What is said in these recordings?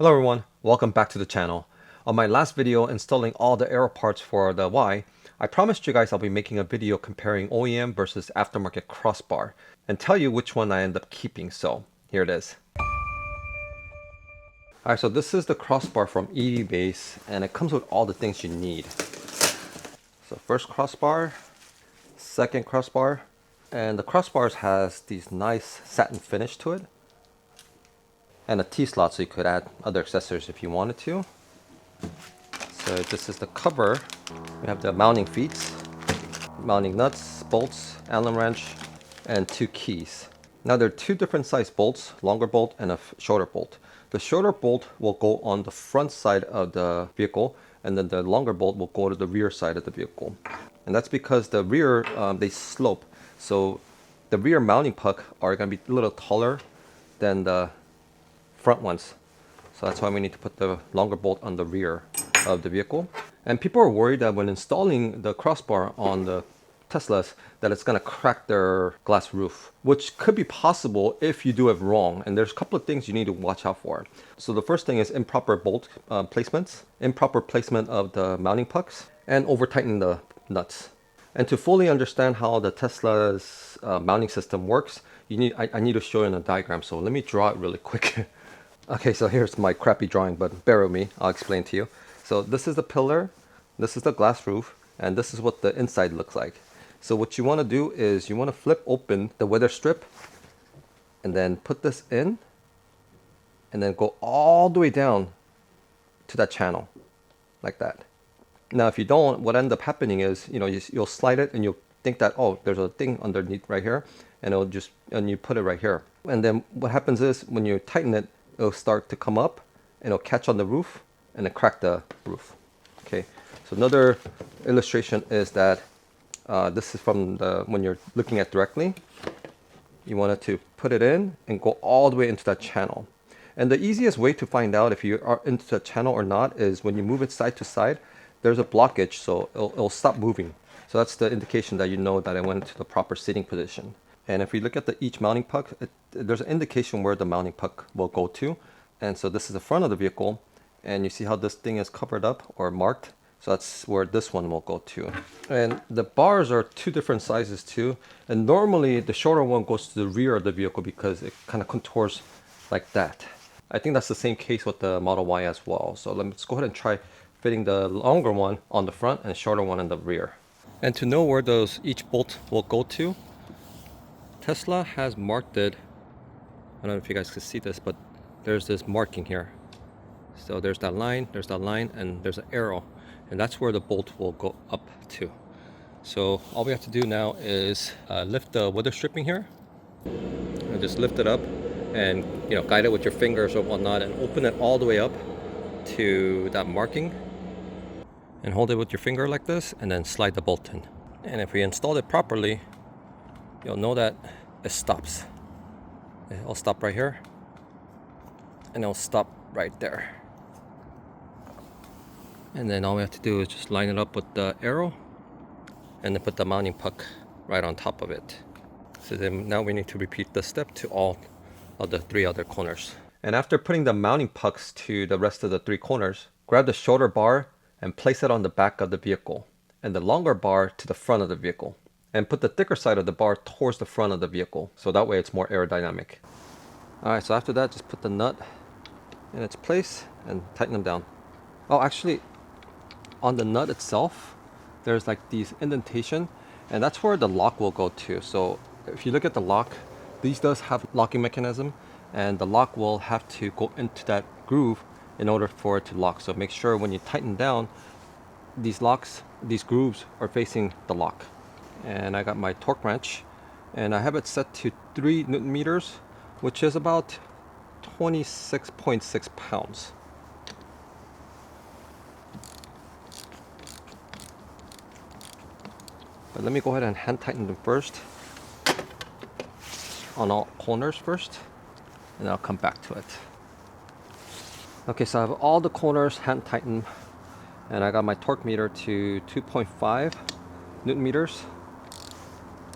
Hello everyone, welcome back to the channel. On my last video installing all the aero parts for the Y, I promised you guys I'll be making a video comparing OEM versus aftermarket crossbar and tell you which one I end up keeping, so here it is. Alright, so this is the crossbar from EVbase and it comes with all the things you need. So first crossbar, second crossbar, and the crossbars has these nice satin finish to it. And a T-slot so you could add other accessories if you wanted to. So this is the cover. We have the mounting feet, mounting nuts, bolts, Allen wrench, and 2 keys. Now there are 2 different size bolts, longer bolt and a shorter bolt. The shorter bolt will go on the front side of the vehicle, and then the longer bolt will go to the rear side of the vehicle. And that's because the rear, they slope. So the rear mounting puck are going to be a little taller than the front ones. So that's why we need to put the longer bolt on the rear of the vehicle. And people are worried that when installing the crossbar on the Teslas that it's going to crack their glass roof, which could be possible if you do it wrong. And there's a couple of things you need to watch out for. So the first thing is improper bolt placements, improper placement of the mounting pucks, and over tightening the nuts. And to fully understand how the Tesla's mounting system works, I need to show you in a diagram. So let me draw it really quick. Okay, so here's my crappy drawing, but bear with me, I'll explain to you. So this is the pillar, this is the glass roof, and this is what the inside looks like. So what you want to do is you want to flip open the weather strip and then put this in and then go all the way down to that channel like that. Now if you don't, what ends up happening is, you'll slide it and you'll think that, oh, there's a thing underneath right here, and you put it right here. And then what happens is when you tighten it, it'll start to come up and it'll catch on the roof and then crack the roof. Okay, so another illustration is that this is from when you're looking at directly, you wanted to put it in and go all the way into that channel. And the easiest way to find out if you are into the channel or not is when you move it side to side, there's a blockage, so it'll stop moving. So that's the indication that you know that it went into the proper sitting position. And if we look at each mounting puck, there's an indication where the mounting puck will go to. And so this is the front of the vehicle, and you see how this thing is covered up or marked. So that's where this one will go to. And the bars are 2 different sizes too. And normally the shorter one goes to the rear of the vehicle because it kind of contours like that. I think that's the same case with the Model Y as well. So let's go ahead and try fitting the longer one on the front and the shorter one in the rear. And to know where each bolt will go to, Tesla has marked it. I don't know if you guys can see this, but there's this marking here. So there's that line, and there's an arrow, and that's where the bolt will go up to. So all we have to do now is lift the weather stripping here, and just lift it up, and guide it with your fingers or whatnot, and open it all the way up to that marking, and hold it with your finger like this, and then slide the bolt in. And if we install it properly, you'll know that it stops. It'll stop right here, and it'll stop right there. And then all we have to do is just line it up with the arrow, and then put the mounting puck right on top of it. So then now we need to repeat the step to all of the 3 other corners. And after putting the mounting pucks to the rest of the 3 corners, grab the shorter bar and place it on the back of the vehicle, and the longer bar to the front of the vehicle. And put the thicker side of the bar towards the front of the vehicle, so that way it's more aerodynamic. Alright, so after that, just put the nut in its place and tighten them down. Oh, actually, on the nut itself, there's like these indentation, and that's where the lock will go to. So if you look at the lock, these does have locking mechanism, and the lock will have to go into that groove in order for it to lock. So make sure when you tighten down, these grooves are facing the lock. And I got my torque wrench, and I have it set to 3 Newton meters, which is about 26.6 pounds. But let me go ahead and hand tighten them first, on all corners first, and I'll come back to it. Okay, so I have all the corners hand tightened, and I got my torque meter to 2.5 Newton meters.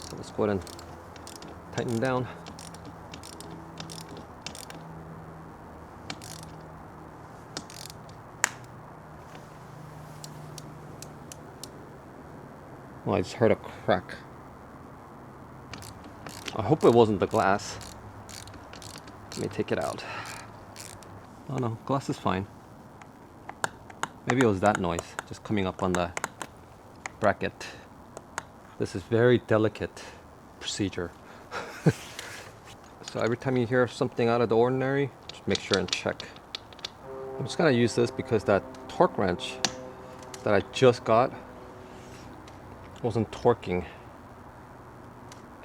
So let's go ahead and tighten down. Oh, I just heard a crack. I hope it wasn't the glass. Let me take it out. Oh no, glass is fine. Maybe it was that noise just coming up on the bracket. This is very delicate procedure. So every time you hear something out of the ordinary, just make sure and check. I'm just gonna use this because that torque wrench that I just got wasn't torquing.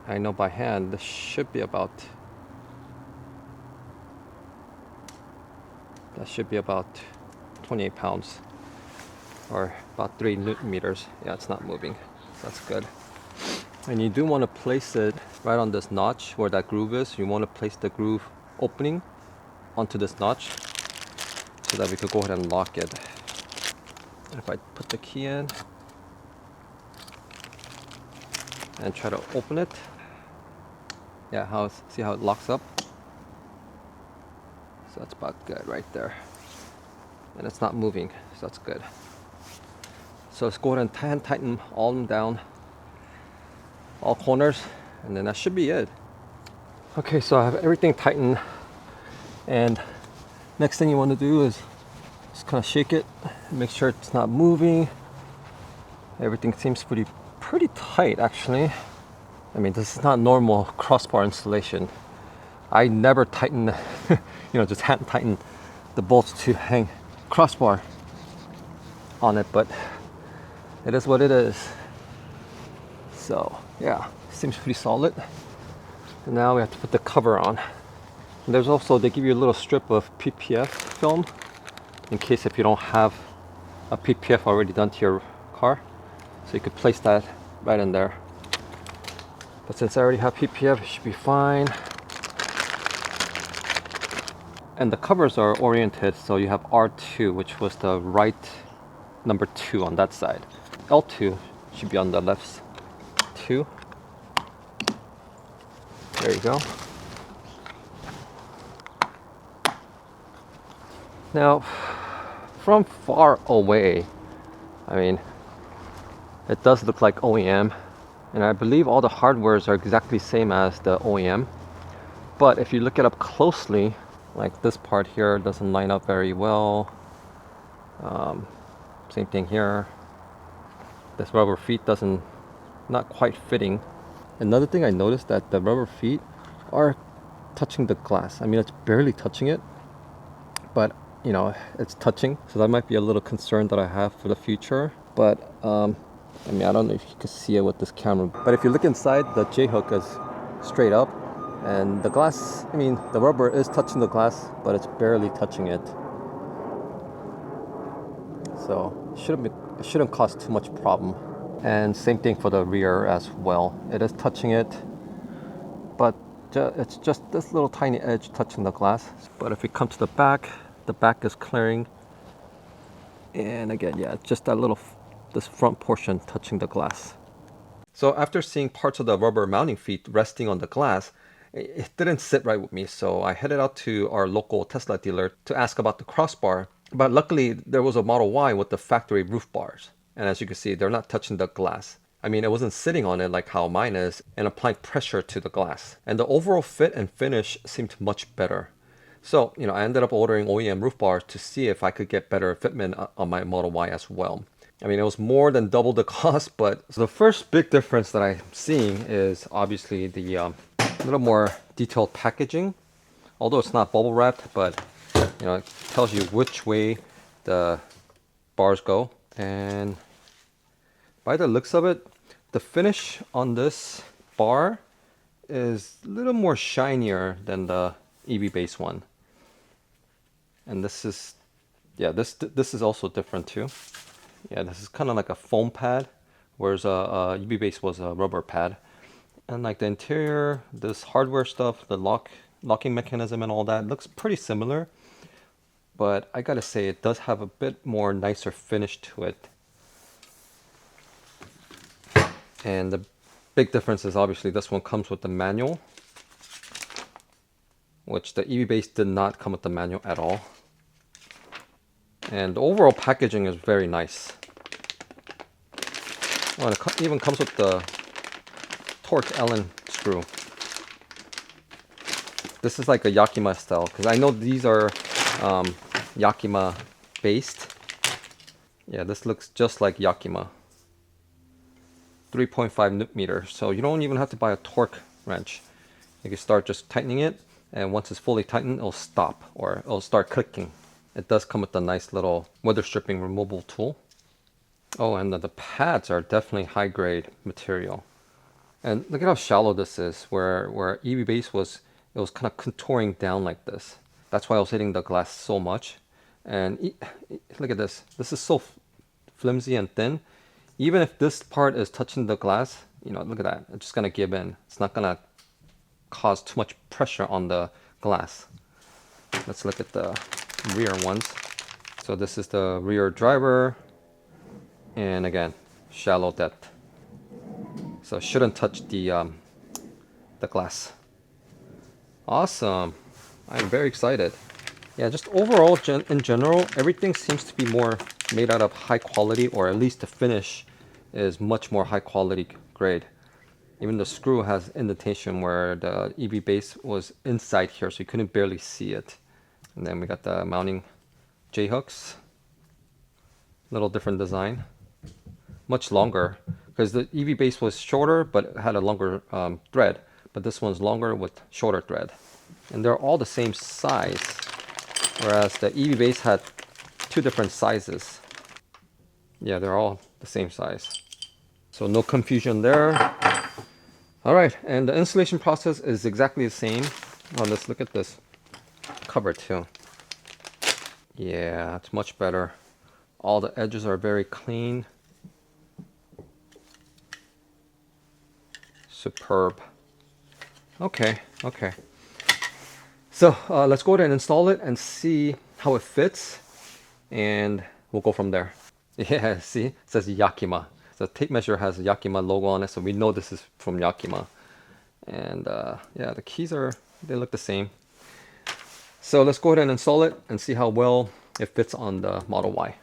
I know by hand this should be about 28 pounds or about 3 Newton meters. Yeah, it's not moving. So that's good. And you do want to place it right on this notch where that groove is. You want to place the groove opening onto this notch so that we could go ahead and lock it. And if I put the key in and try to open it, yeah, see how it locks up? So that's about good right there. And it's not moving, so that's good. So let's go ahead and tighten all them down, all corners, and then that should be it. Okay, so I have everything tightened, and next thing you want to do is just kind of shake it, make sure it's not moving. Everything seems pretty tight actually. I mean, this is not normal crossbar installation. I never tighten, just hand tighten the bolts to hang crossbar on it, but it is what it is. So yeah, seems pretty solid. And now we have to put the cover on. And there's also, they give you a little strip of PPF film in case if you don't have a PPF already done to your car. So you could place that right in there. But since I already have PPF, it should be fine. And the covers are oriented, so you have R2, which was the right number 2 on that side. L2 should be on the left 2. There you go. Now, from far away, I mean, it does look like OEM, and I believe all the hardwares are exactly same as the OEM. But if you look it up closely, like this part here doesn't line up very well. Same thing here. This rubber feet not quite fitting. Another thing I noticed that the rubber feet are touching the glass. I mean, it's barely touching it, but it's touching. So that might be a little concern that I have for the future. But I mean, I don't know if you can see it with this camera, but if you look inside, the J-hook is straight up, and the glass, I mean, the rubber is touching the glass, but it's barely touching it. So it shouldn't cause too much problem. And same thing for the rear as well. It is touching it, but it's just this little tiny edge touching the glass. But if we come to the back is clearing. And again, yeah, it's just that this front portion touching the glass. So after seeing parts of the rubber mounting feet resting on the glass, it didn't sit right with me. So I headed out to our local Tesla dealer to ask about the crossbar. But luckily there was a Model Y with the factory roof bars. And as you can see, they're not touching the glass. I mean, it wasn't sitting on it like how mine is and applying pressure to the glass. And the overall fit and finish seemed much better. So, I ended up ordering OEM roof bars to see if I could get better fitment on my Model Y as well. I mean, it was more than double the cost, but the first big difference that I'm seeing is obviously the little more detailed packaging. Although it's not bubble wrapped, but it tells you which way the bars go. And by the looks of it, the finish on this bar is a little more shinier than the EVbase one. And this is, yeah, this is also different too. Yeah, this is kind of like a foam pad, whereas EVbase was a rubber pad. And like the interior, this hardware stuff, the locking mechanism and all that looks pretty similar. But I gotta say, it does have a bit more nicer finish to it. And the big difference is obviously this one comes with the manual, which the EVbase did not come with the manual at all. And the overall packaging is very nice. Well, it even comes with the torque Allen screw. This is like a Yakima style, because I know these are Yakima based. Yeah, this looks just like Yakima. 3.5 Newton meter. So you don't even have to buy a torque wrench. You can start just tightening it, and once it's fully tightened, it'll stop or it'll start clicking. It does come with a nice little weather stripping removable tool. Oh, and the pads are definitely high grade material. And look at how shallow this is, where EVbase was, it was kind of contouring down like this. That's why I was hitting the glass so much. And look at this. This is so flimsy and thin. Even if this part is touching the glass, you know, look at that. It's just gonna give in. It's not gonna cause too much pressure on the glass. Let's look at the rear ones. So this is the rear driver, and again, shallow depth. So it shouldn't touch the glass. Awesome. I'm very excited. Yeah, just overall, in general, everything seems to be more made out of high quality, or at least the finish is much more high quality grade. Even the screw has indentation where the EVbase was inside here, so you couldn't barely see it. And then we got the mounting J-hooks. Little different design. Much longer, because the EVbase was shorter but had a longer thread. But this one's longer with shorter thread. And they're all the same size, whereas the EVbase had two different sizes. Yeah, they're all the same size. So no confusion there. All right, and the installation process is exactly the same. Oh, let's look at this cover too. Yeah, it's much better. All the edges are very clean. Superb. Okay. So let's go ahead and install it and see how it fits, and we'll go from there. Yeah, see, it says Yakima. The tape measure has a Yakima logo on it, so we know this is from Yakima. And yeah, the keys they look the same. So let's go ahead and install it and see how well it fits on the Model Y.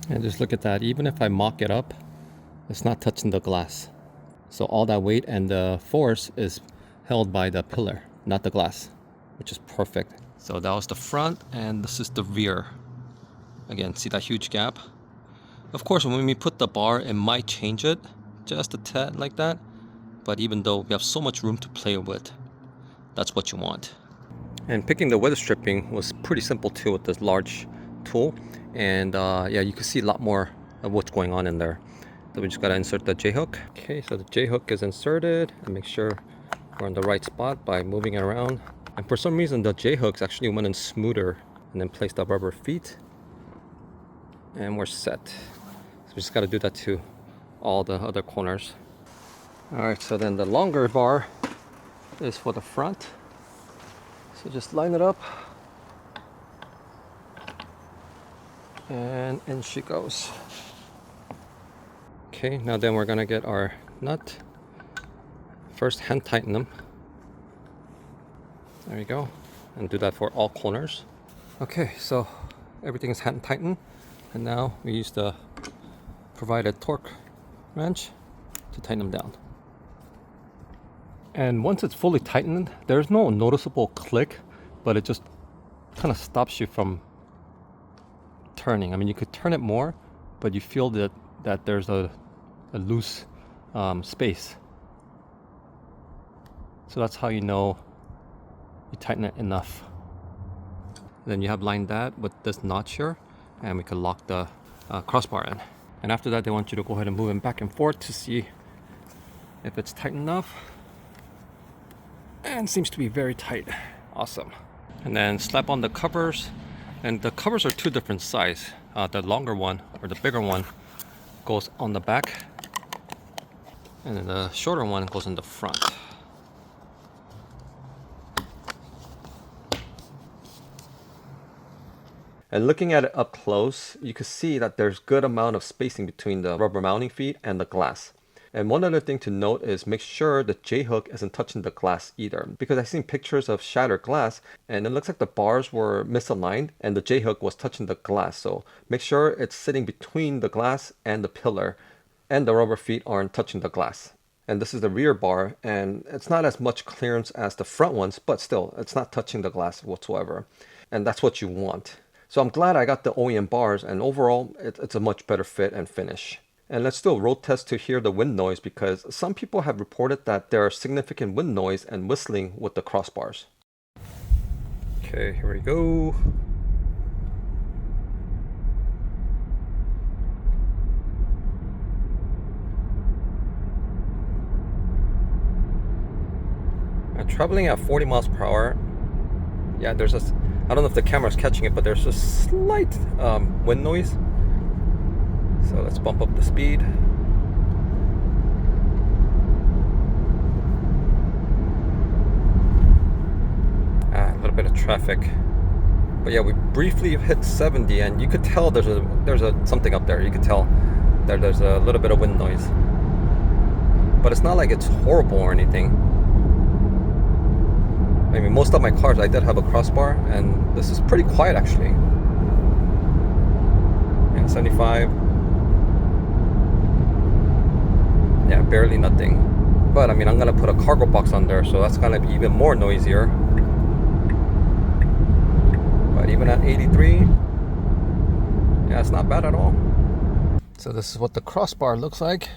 And just look at that. Even if I mock it up, it's not touching the glass. So all that weight and the force is held by the pillar, not the glass, which is perfect. So that was the front, and this is the rear. Again, see that huge gap? Of course, when we put the bar, it might change it just a tad like that. But even though we have so much room to play with, that's what you want. And picking the weather stripping was pretty simple too with this large tool. And yeah, you can see a lot more of what's going on in there. So we just gotta insert the J-hook. Okay, so the J-hook is inserted, and make sure we're in the right spot by moving it around. And for some reason, the J-hooks actually went in smoother, and then place the rubber feet, and we're set. So we just gotta do that to all the other corners. All right, so then the longer bar is for the front. So just line it up, and in she goes. Okay, now then we're gonna get our nut. First, hand tighten them. There we go. And do that for all corners. Okay, so everything is hand tightened. And now we use the provided torque wrench to tighten them down. And once it's fully tightened, there's no noticeable click, but it just kind of stops you from turning. I mean, you could turn it more, but you feel that there's a loose space. So that's how you know you tighten it enough. Then you have lined that with this notch here, and we can lock the crossbar in. And after that, they want you to go ahead and move it back and forth to see if it's tight enough. And seems to be very tight. Awesome. And then slap on the covers. And the covers are two different sizes. The longer one, or the bigger one, goes on the back. And then the shorter one goes in the front. And looking at it up close, you can see that there's good amount of spacing between the rubber mounting feet and the glass. And one other thing to note is make sure the J-hook isn't touching the glass either, because I've seen pictures of shattered glass and it looks like the bars were misaligned and the J-hook was touching the glass. So make sure it's sitting between the glass and the pillar. and the rubber feet aren't touching the glass. And this is the rear bar, and it's not as much clearance as the front ones, but still, it's not touching the glass whatsoever. And that's what you want. So I'm glad I got the OEM bars, and overall, it's a much better fit and finish. And let's do a road test to hear the wind noise, because some people have reported that there are significant wind noise and whistling with the crossbars. Okay, here we go. I'm traveling at 40 miles per hour. Yeah, there's this, I don't know if the camera's catching it, but there's a slight wind noise. So let's bump up the speed. A little bit of traffic. But yeah, we briefly hit 70, and you could tell there's a something up there. You could tell that there's a little bit of wind noise. But it's not like it's horrible or anything. I mean, most of my cars, I did have a crossbar, and this is pretty quiet actually. Yeah, 75. Yeah, barely nothing. But I mean, I'm gonna put a cargo box on there, so that's gonna be even more noisier. But even at 83, yeah, it's not bad at all. So this is what the crossbar looks like.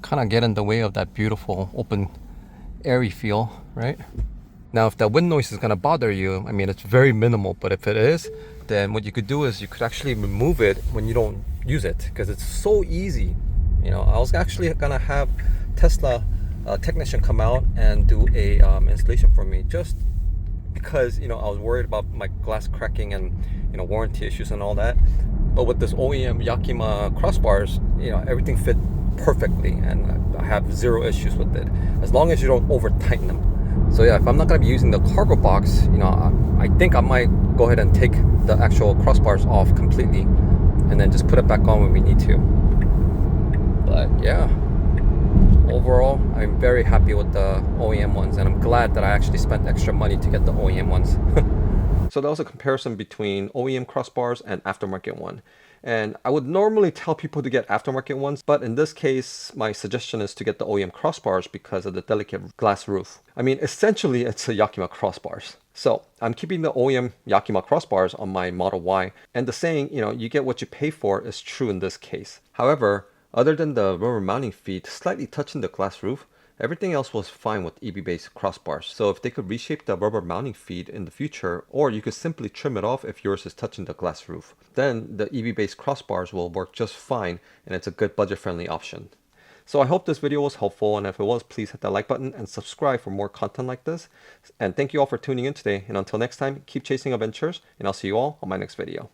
Kind of get in the way of that beautiful open airy feel, right? Now, if that wind noise is going to bother you, I mean, it's very minimal, but if it is, then what you could do is you could actually remove it when you don't use it, because it's so easy. You know, I was actually going to have Tesla technician come out and do a installation for me, just because, you know, I was worried about my glass cracking and, you know, warranty issues and all that. But with this OEM Yakima crossbars, you know, everything fit perfectly, and I have zero issues with it, as long as you don't over tighten them. So yeah, if I'm not going to be using the cargo box, you know, I think I might go ahead and take the actual crossbars off completely and then just put it back on when we need to. But yeah, overall, I'm very happy with the OEM ones, and I'm glad that I actually spent extra money to get the OEM ones. So that was a comparison between OEM crossbars and aftermarket one. And I would normally tell people to get aftermarket ones, but in this case, my suggestion is to get the OEM crossbars because of the delicate glass roof. I mean, essentially, it's a Yakima crossbars. So I'm keeping the OEM Yakima crossbars on my Model Y, and the saying, you know, you get what you pay for is true in this case. However, other than the rubber mounting feet slightly touching the glass roof, everything else was fine with EVbase crossbars. So if they could reshape the rubber mounting feet in the future, or you could simply trim it off if yours is touching the glass roof, then the EVbase crossbars will work just fine, and it's a good budget-friendly option. So I hope this video was helpful, and if it was, please hit that like button and subscribe for more content like this. And thank you all for tuning in today, and until next time, keep chasing adventures, and I'll see you all on my next video.